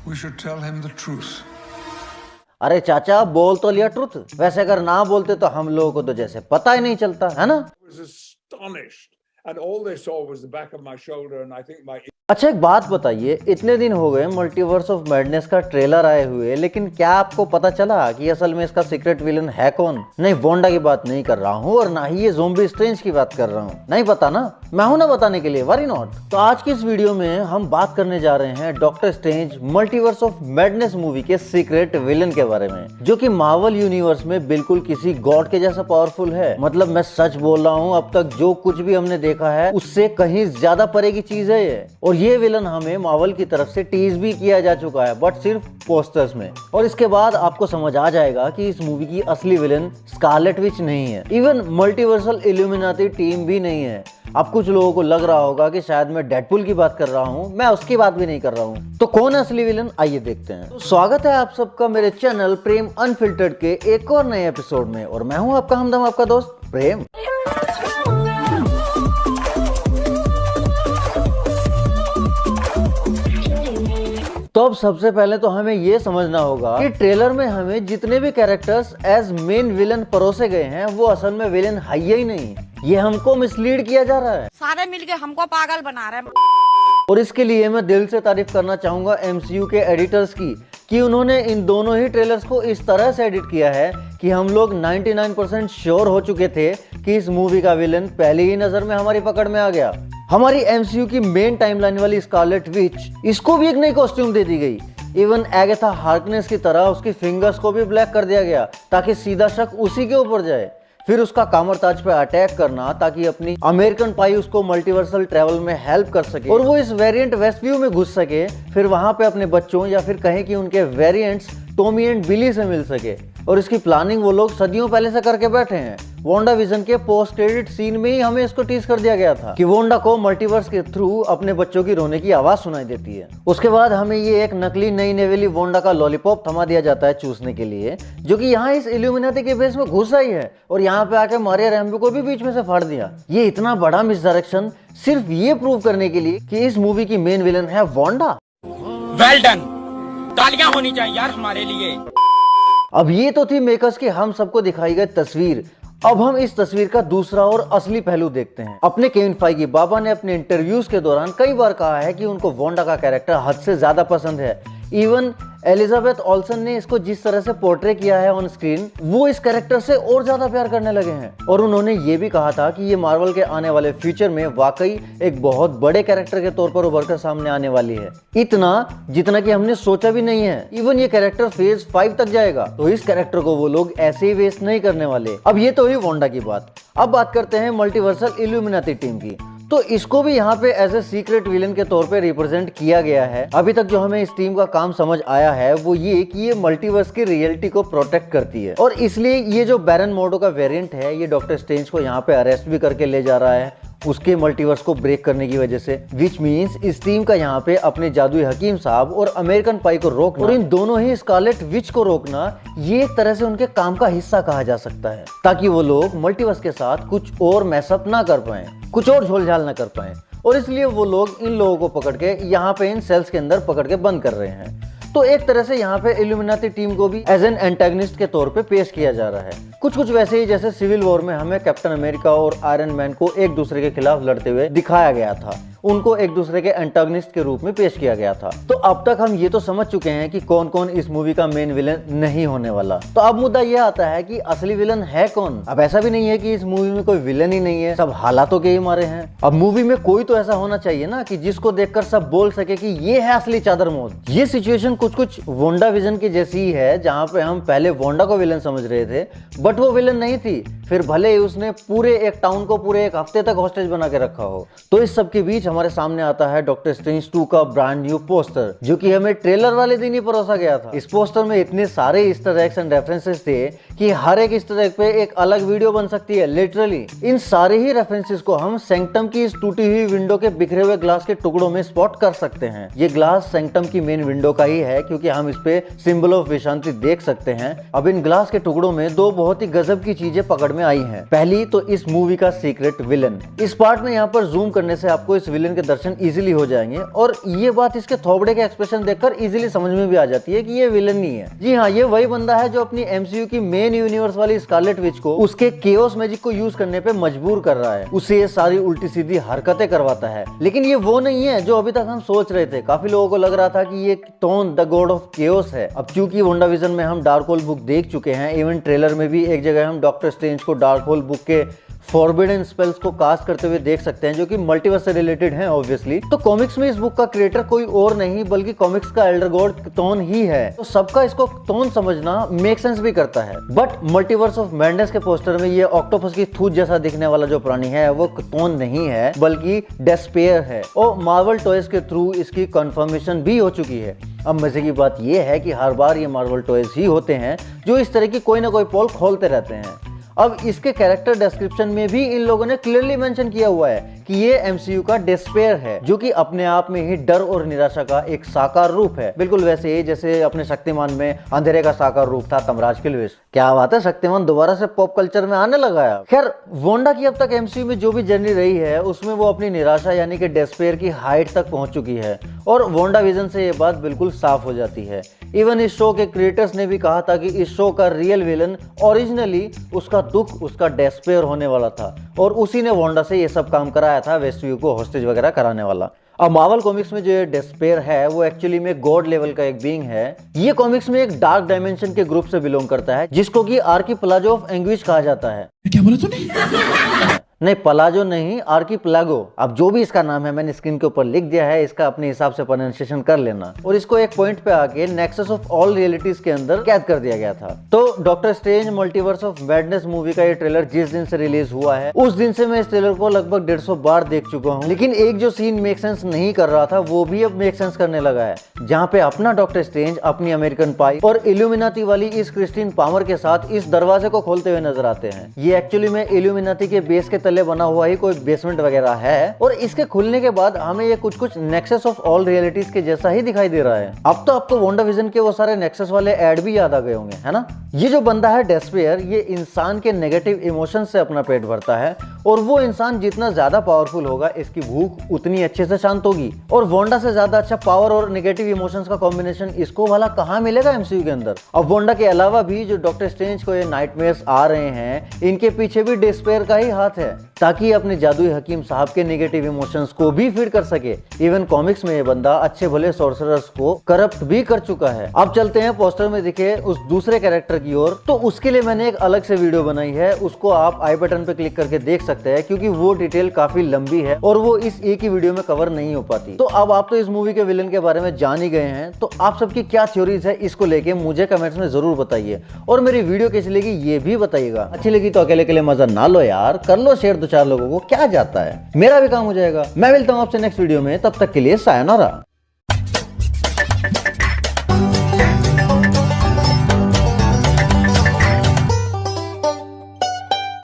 We should tell him the truth. अरे चाचा बोल तो लिया ट्रुथ, वैसे अगर ना बोलते तो हम लोगों को तो जैसे पता ही नहीं चलता है ना। I was astonished, and all they saw was the back of my shoulder, and I think my अच्छा एक बात बताइए, इतने दिन हो गए मल्टीवर्स ऑफ मैडनेस का ट्रेलर आए हुए, लेकिन क्या आपको पता चला कि असल में इसका सीक्रेट विलन है कौन? नहीं, वोंडा की बात नहीं कर रहा हूँ और ना ही ये ज़ोंबी स्ट्रेंज की बात कर रहा हूँ। नहीं पता ना, मैं हूं ना बताने के लिए, वरी नॉट। तो आज की इस वीडियो में हम बात करने जा रहे हैं doctor strange multiverse of madness movie के सीक्रेट विलन के बारे में, जो कि मार्वल यूनिवर्स में बिल्कुल किसी गॉड के जैसा पावरफुल है। मतलब मैं सच बोल रहा हूँ, अब तक जो कुछ भी हमने देखा है उससे कहीं ज्यादा परे की चीज है ये। और ये विलन हमें मार्वल की तरफ से टीज भी किया जा चुका है, बट सिर्फ पोस्टर्स में। और इसके बाद आपको समझ आ जाएगा कि इस मूवी की असली विलन स्कारलेट विच नहीं है, इवन मल्टीवर्सल इल्यूमिनाटी टीम भी नहीं है। अब कुछ लोगों को लग रहा होगा कि शायद मैं डेडपुल की बात कर रहा हूं, मैं उसकी बात भी नहीं कर रहा हूं। तो कौन है असली विलन, आइए देखते हैं। तो स्वागत है आप सबका मेरे चैनल प्रेम अनफिल्टर्ड के एक और नए एपिसोड में, और मैं हूं आपका हमदम, आपका दोस्त प्रेम। तो अब सबसे पहले तो हमें ये समझना होगा कि ट्रेलर में हमें जितने भी कैरेक्टर्स एज मेन विलन परोसे गए हैं वो असल में विलन है ही नहीं, ये हमको मिसलीड किया जा रहा है। सारे मिलके हमको पागल बना रहे हैं। और इसके लिए मैं दिल से तारीफ करना चाहूंगा एमसीयू के एडिटर्स की, कि उन्होंने इन दोनों ही ट्रेलर्स को इस तरह से एडिट किया है कि हम लोग 99% श्योर हो चुके थे कि इस मूवी का विलन पहली ही नजर में हमारी पकड़ में आ गया। हमारी एमसीयू की मेन टाइमलाइन वाली स्कारलेट विच, इसको भी एक नई कॉस्ट्यूम दे दी गई। इवन एगेथा हार्कनेस की तरह उसकी फिंगर्स को भी ब्लैक कर दिया गया ताकि सीधा शक उसी के ऊपर जाए। फिर उसका कामरताज पे अटैक करना ताकि अपनी अमेरिकन पाई उसको मल्टीवर्सल ट्रेवल में हेल्प कर सके और वो इस वेरिएंट वेस्टव्यू में घुस सके, फिर वहां पे अपने बच्चों या फिर कहें कि उनके वेरिएंट्स टॉमी एंड बिली से मिल सके। और इसकी प्लानिंग वो लोग सदियों पहले से करके बैठे हैं। वोंडा विजन के पोस्ट क्रेडिट सीन में ही हमें इसको टीज कर दिया गया था कि वोंडा को मल्टीवर्स के थ्रू अपने बच्चों की रोने की आवाज सुनाई देती है। उसके बाद हमें ये एक नकली नई नेवेली वोंडा का लॉलीपॉप थमा दिया जाता है चूसने के लिए, जो कि यहाँ इस इल्यूमिनाटी के बेस में घुस आई है और यहाँ पे आके मारिया रैम्बो को भी बीच में से फाड़ दिया। ये इतना बड़ा मिसडायरेक्शन सिर्फ ये प्रूव करने के लिए कि इस मूवी की मेन विलन है वोंडा। वेल डन, तालियां होनी चाहिए यार हमारे लिए। अब ये तो थी मेकर्स की हम सबको दिखाई गई तस्वीर। अब हम इस तस्वीर का दूसरा और असली पहलू देखते हैं। अपने केविन फाइगी बाबा ने अपने इंटरव्यूज के दौरान कई बार कहा है कि उनको वोंडा का कैरेक्टर हद से ज्यादा पसंद है। इवन एलिजाबेथ ऑल्सन ने इसको जिस तरह से पोर्ट्रे किया है ऑन स्क्रीन, वो इस कैरेक्टर से और ज्यादा प्यार करने लगे हैं। और उन्होंने ये भी कहा था कि ये मार्वल के आने वाले फ्यूचर में वाकई एक बहुत बड़े कैरेक्टर के तौर पर उभर कर सामने आने वाली है, इतना जितना कि हमने सोचा भी नहीं है। इवन ये कैरेक्टर फेज 5 तक जाएगा, तो इस कैरेक्टर को वो लोग ऐसे ही वेस्ट नहीं करने वाले। अब ये तो हुई वोंडा की बात। अब बात करते हैं मल्टीवर्सल इल्यूमिनाटी टीम की। तो इसको भी यहाँ पे एज ए सीक्रेट विलन के तौर पे रिप्रेजेंट किया गया है। अभी तक जो हमें इस टीम का काम समझ आया है वो ये कि ये मल्टीवर्स की रियलिटी को प्रोटेक्ट करती है, और इसलिए ये जो बैरन मोर्डो का वेरिएंट है ये डॉक्टर स्ट्रेंज को यहाँ पे अरेस्ट भी करके ले जा रहा है उसके मल्टीवर्स को ब्रेक करने की वजह से। विच मीन्स इस टीम का यहाँ पे अपने जादुई हकीम साहब और अमेरिकन पाई को रोकना और इन दोनों ही स्कारलेट विच को रोकना, ये एक तरह से उनके काम का हिस्सा कहा जा सकता है, ताकि वो लोग मल्टीवर्स के साथ कुछ और मैसअप ना कर पाए, कुछ और झोलझाल ना कर पाए। और इसलिए वो लोग इन लोगों को पकड़ के यहाँ पे इन सेल्स के अंदर पकड़ के बंद कर रहे हैं। तो एक तरह से यहाँ पे इल्यूमिनाटी टीम को भी एज एन एंटेगनिस्ट के तौर पे पेश किया जा रहा है। कुछ वैसे ही जैसे सिविल वॉर में हमें कैप्टन अमेरिका और आयरन मैन को एक दूसरे के खिलाफ लड़ते हुए दिखाया गया था, उनको एक दूसरे के एंटागनिस्ट के रूप में पेश किया गया था। तो अब तक हम ये तो समझ चुके हैं कि कौन कौन इस मूवी का मेन विलन नहीं होने वाला। तो अब मुद्दा यह आता है कि असली विलन है कौन। अब ऐसा भी नहीं है कि इस मूवी में कोई विलन ही नहीं है, सब हालातों के ही मारे हैं। अब मूवी में कोई तो ऐसा होना चाहिए ना कि जिसको देखकर सब बोल सके कि ये है असली चादर मौत। ये सिचुएशन कुछ वोंडा विजन की जैसी ही है, जहाँ पे हम पहले वोंडा को विलन समझ रहे थे, बट वो विलन नहीं थी। फिर भले ही उसने पूरे एक टाउन को पूरे एक हफ्ते तक हॉस्टेज बना के रखा हो। तो इस सब के बीच हमारे सामने आता है डॉक्टर स्ट्रेंज 2 का ब्रांड न्यू पोस्टर, जो कि हमें ट्रेलर वाले दिन ही परोसा गया था। इस पोस्टर में इतने सारे ईस्टर एग्स एंड रेफरेंसेस थे कि हर एक इस्टर एग पे एक अलग वीडियो बन सकती है। लिटरली इन सारे ही रेफरेंसेस को हम सैंक्टम की इस टूटी हुई विंडो के बिखरे हुए ग्लास के टुकड़ों में स्पॉट कर सकते हैं। ये ग्लास सैंक्टम की मेन विंडो का ही है क्योंकि हम इस पे सिंबल ऑफ विशांति देख सकते हैं। अब इन ग्लास के टुकड़ों में दो बहुत ही गजब की चीजें पकड़ में आई हैं। पहली तो इस मूवी का सीक्रेट विलन। इस पार्ट में यहाँ पर जूम करने से आपको इस विलन के दर्शन इजीली हो जाएंगे और ये बात इसके थोबड़े के एक्सप्रेशन देखकर इजीली समझ में भी आ जाती है कि ये विलन नहीं है। जी हाँ, ये वही बंदा है जो अपनी एमसीयू की मेन यूनिवर्स वाली स्कारलेट विच को उसके केओस मैजिक को यूज करने पे मजबूर कर रहा है, उसे ये सारी उल्टी सीधी हरकतें करवाता है। लेकिन ये वो नहीं है जो अभी तक हम सोच रहे थे। काफी लोगों को लग रहा था कि ये tone the God of chaos है। अब चूंकि वांडाविजन में हम डार्क होल बुक देख चुके हैं, इवन ट्रेलर में भी एक जगह हम डॉक्टर स्ट्रेंज को डार्क होल बुक के फॉरबिडन स्पेल्स को कास्ट करते हुए देख सकते हैं जो कि मल्टीवर्स से रिलेटेड हैं ऑब्वियसली। तो कॉमिक्स में इस बुक का क्रिएटर कोई और नहीं बल्कि कॉमिक्स का एल्डर गॉड टोन ही है। तो सबका इसको टोन समझना मेक सेंस भी करता है। बट मल्टीवर्स ऑफ मैडनेस के पोस्टर में ये ऑक्टोपस की थूत जैसा दिखने वाला जो प्राणी है वो टोन नहीं है बल्कि डेस्पेयर है और मार्वल टॉयज के थ्रू इसकी कंफर्मेशन भी हो चुकी है। अब मजे की बात यह है कि हर बार ये मार्वल टॉयज ही होते हैं जो इस तरह की कोई ना कोई पोल खोलते रहते हैं। अब इसके कैरेक्टर डिस्क्रिप्शन में भी इन लोगों ने क्लियरली मेंशन किया हुआ है कि ये एमसीयू का डेस्पेयर है जो कि अपने आप में ही डर और निराशा का एक साकार रूप है। बिल्कुल वैसे ही जैसे अपने शक्तिमान में अंधेरे का साकार रूप था तमराज किलवेस। क्या बात है, शक्तिमान दोबारा से पॉप कल्चर में आने लगा है। खैर, वांडा की अब तक एमसीयू में जो भी जर्नी रही है उसमें वो अपनी निराशा यानी कि डेस्पेयर की हाइट तक पहुंच चुकी है और वांडाविजन से ये बात बिल्कुल साफ हो जाती है। इवन इस शो के क्रिएटर्स ने भी कहा था कि इस शो का रियल विलन ओरिजिनली उसका दुख, उसका डेस्पेयर होने वाला था और उसी ने वांडा से ये सब काम कराया था, वेस्टव्यू को हॉस्टेज वगैरह कराने वाला। अब मार्वल कॉमिक्स में जो ये डेस्पेयर है वो एक्चुअली में गॉड लेवल का एक बीइंग है। ये कॉमिक्स में एक डार्क डायमेंशन के ग्रुप से बिलोंग करता है जिसको कि आर्कीपेलागो ऑफ एंग्विच कहा जाता है। क्या बोला तूने? नहीं, पलाजो नहीं, आर्कीपेलागो। अब जो भी इसका नाम है मैंने स्क्रीन के ऊपर लिख दिया है, इसका अपने हिसाब से प्रोनाउंसिएशन कर लेना। और इसको एक पॉइंट पे आके नेक्सस ऑफ ऑल रियलिटीज के अंदर कैद कर दिया गया था। तो doctor strange multiverse of madness movie का ये ट्रेलर जिस दिन से रिलीज हुआ है उस दिन से मैं इस ट्रेलर को लगभग 150 बार देख चुका हूँ। लेकिन एक जो सीन मेक सेंस नहीं कर रहा था वो भी अब मेक सेंस करने लगा है, जहाँ पे अपना डॉक्टर स्ट्रेंज अपनी अमेरिकन पाई और इल्यूमिनाटी वाली इस क्रिस्टीन पामर के साथ इस दरवाजे को खोलते हुए नजर आते हैं। ये एक्चुअली में इल्यूमिनाटी के बेस के तले बना हुआ ही कोई बेसमेंट वगैरह है और इसके खुलने के बाद हमें ये कुछ नेक्सस ऑफ ऑल रियलिटीज के जैसा ही दिखाई दे रहा है। अब तो आपको वांडाविजन के वो सारे नेक्सस वाले ऐड भी याद आ गए होंगे, है ना। ये जो बंदा है डेस्पेयर, ये इंसान के नेगेटिव इमोशन से अपना पेट भरता है और वो इंसान जितना ज्यादा पावरफुल होगा इसकी भूख उतनी अच्छे से शांत होगी। और वांडा से ज्यादा अच्छा पावर और नेगेटिव इमोशंस का कॉम्बिनेशन इसको वाला कहाँ मिलेगा एमसीयू के अंदर। अब वांडा के अलावा भी जो डॉक्टर स्ट्रेंज को ये नाइटमेयर्स आ रहे हैं इनके पीछे भी डेस्पेयर का ही हाथ है ताकि अपने जादुई हकीम साहब के नेगेटिव इमोशंस को भी फीड कर सके। इवन कॉमिक्स में ये बंदा अच्छे भले सॉर्सरर्स को करप्ट भी कर चुका है। अब चलते हैं पोस्टर में दिखे उस दूसरे कैरेक्टर की ओर। तो उसके लिए मैंने एक अलग से वीडियो बनाई है, उसको आप आई बटन पे क्लिक करके देख सकते हैं क्योंकि वो डिटेल काफी लंबी है और वो इस एक ही वीडियो में कवर नहीं हो पाती। तो अब आप तो इस मूवी के विलन के बारे में जान ही गए हैं, तो आप सबकी क्या थ्योरीज है इसको लेके मुझे कमेंट्स में जरूर बताइए और मेरी वीडियो कैसी लगी ये भी बताइएगा। अच्छी लगी तो अकेले के लिए मजा ना लो यार, कर लो शेयर 2-4 लोगों को, क्या जाता है, मेरा भी काम हो जाएगा। मैं मिलता हूं आपसे नेक्स्ट वीडियो में, तब तक के लिए सायोनारा।